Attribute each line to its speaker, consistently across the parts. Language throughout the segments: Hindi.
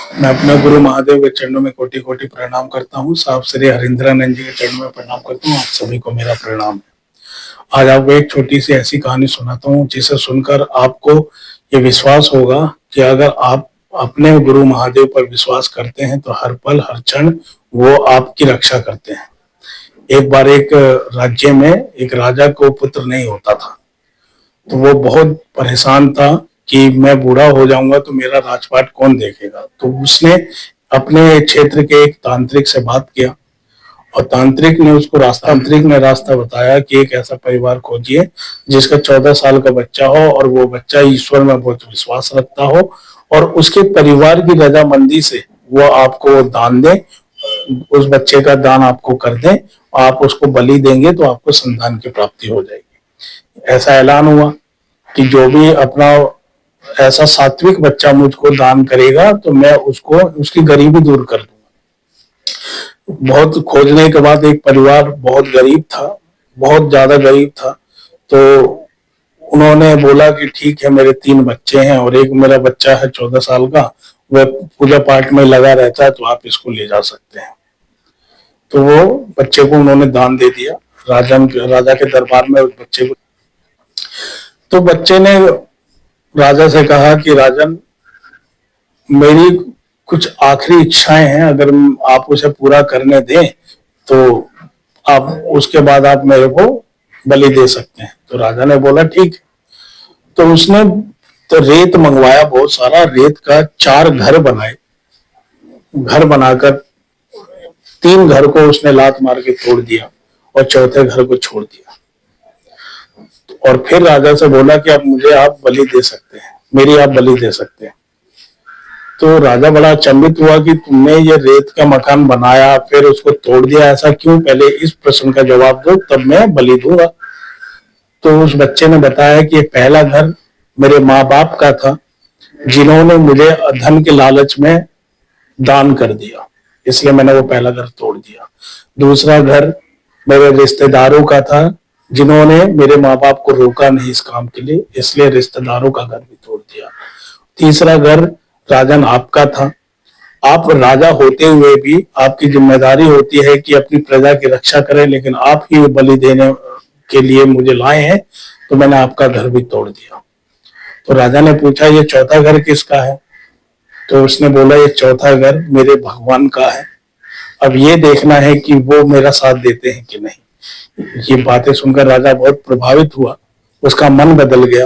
Speaker 1: मैं अपने गुरु महादेव के चरणों में कोटि कोटि प्रणाम करता हूँ। साहब श्री हरिंद्रानंद जी के चरणों में प्रणाम करता हूँ। आप सभी को मेरा प्रणाम है। आज आपको एक छोटी सी ऐसी कहानी सुनाता हूँ जिसे सुनकर आपको ये विश्वास होगा कि अगर आप अपने गुरु महादेव पर विश्वास करते हैं तो हर पल हर क्षण वो आपकी रक्षा करते हैं। एक बार एक राज्य में एक राजा को पुत्र नहीं होता था, तो वो बहुत परेशान था कि मैं बूढ़ा हो जाऊंगा तो मेरा राजपाट कौन देखेगा। तो उसने अपने क्षेत्र के एक तांत्रिक से बात किया और तांत्रिक ने रास्ता बताया कि एक ऐसा परिवार खोजिए जिसका 14 साल का बच्चा हो और वो बच्चा ईश्वर में बहुत विश्वास रखता हो और उसके परिवार की रजामंदी से वो आपको दान दे, उस बच्चे का दान आपको कर दें, आप उसको बलि देंगे तो आपको संतान की प्राप्ति हो जाएगी। ऐसा ऐलान हुआ कि जो भी अपना ऐसा सात्विक बच्चा मुझको दान करेगा तो मैं उसको उसकी गरीबी दूर कर दूंगा। बहुत खोजने के बाद एक परिवार बहुत गरीब था, बहुत ज्यादा गरीब था, तो उन्होंने बोला कि ठीक है, मेरे 3 बच्चे हैं और एक मेरा बच्चा है 14 साल का, वह पूजा पाठ में लगा रहता है, तो आप इसको ले जा सकते हैं। तो वो बच्चे को उन्होंने दान दे दिया राजा के दरबार में उस बच्चे को। तो बच्चे ने राजा से कहा कि राजन, मेरी कुछ आखिरी इच्छाएं हैं, अगर आप उसे पूरा करने दें तो आप उसके बाद आप मेरे को बलि दे सकते हैं। तो राजा ने बोला ठीक। तो उसने तो रेत मंगवाया, बहुत सारा रेत का 4 घर बनाए। घर बनाकर 3 घर को उसने लात मार के तोड़ दिया और चौथे घर को छोड़ दिया। और फिर राजा से बोला कि अब मुझे आप बलि दे सकते हैं, मेरी आप बलि दे सकते हैं। तो राजा बड़ा अचंभित हुआ कि तुमने ये रेत का मकान बनाया फिर उसको तोड़ दिया, ऐसा क्यों? पहले इस प्रश्न का जवाब दो, तब मैं बलि दूंगा। तो उस बच्चे ने बताया कि पहला घर मेरे माँ बाप का था, जिन्होंने मुझे धन के लालच में दान कर दिया, इसलिए मैंने वो पहला घर तोड़ दिया। दूसरा घर मेरे रिश्तेदारों का था, जिन्होंने मेरे माँ बाप को रोका नहीं इस काम के लिए, इसलिए रिश्तेदारों का घर भी तोड़ दिया। तीसरा घर राजन आपका था। आप राजा होते हुए भी आपकी जिम्मेदारी होती है कि अपनी प्रजा की रक्षा करें, लेकिन आप ही बलि देने के लिए मुझे लाए हैं, तो मैंने आपका घर भी तोड़ दिया। तो राजा ने पूछा ये चौथा घर किसका है? तो उसने बोला ये चौथा घर मेरे भगवान का है, अब ये देखना है कि वो मेरा साथ देते हैं कि नहीं। ये बातें सुनकर राजा बहुत प्रभावित हुआ, उसका मन बदल गया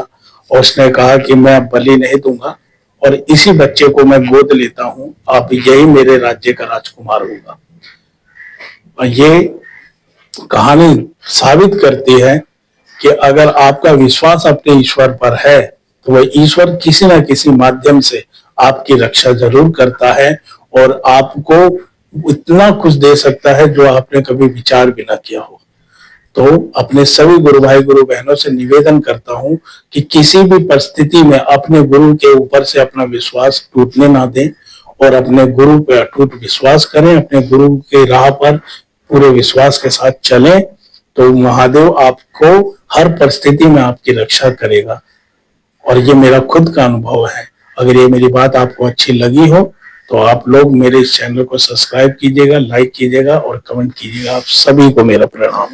Speaker 1: और उसने कहा कि मैं बलि नहीं दूंगा और इसी बच्चे को मैं गोद लेता हूं, आप यही मेरे राज्य का राजकुमार होगा। और ये कहानी साबित करती है कि अगर आपका विश्वास अपने ईश्वर पर है तो वह ईश्वर किसी न किसी माध्यम से आपकी रक्षा जरूर करता है और आपको इतना कुछ दे सकता है जो आपने कभी विचार भी ना किया हो। तो अपने सभी गुरु भाई गुरु बहनों से निवेदन करता हूं कि किसी भी परिस्थिति में अपने गुरु के ऊपर से अपना विश्वास टूटने ना दें और अपने गुरु पे अटूट विश्वास करें, अपने गुरु के राह पर पूरे विश्वास के साथ चलें, तो महादेव आपको हर परिस्थिति में आपकी रक्षा करेगा। और ये मेरा खुद का अनुभव है। अगर ये मेरी बात आपको अच्छी लगी हो तो आप लोग मेरे इस चैनल को सब्सक्राइब कीजिएगा, लाइक कीजिएगा और कमेंट कीजिएगा। आप सभी को मेरा प्रणाम।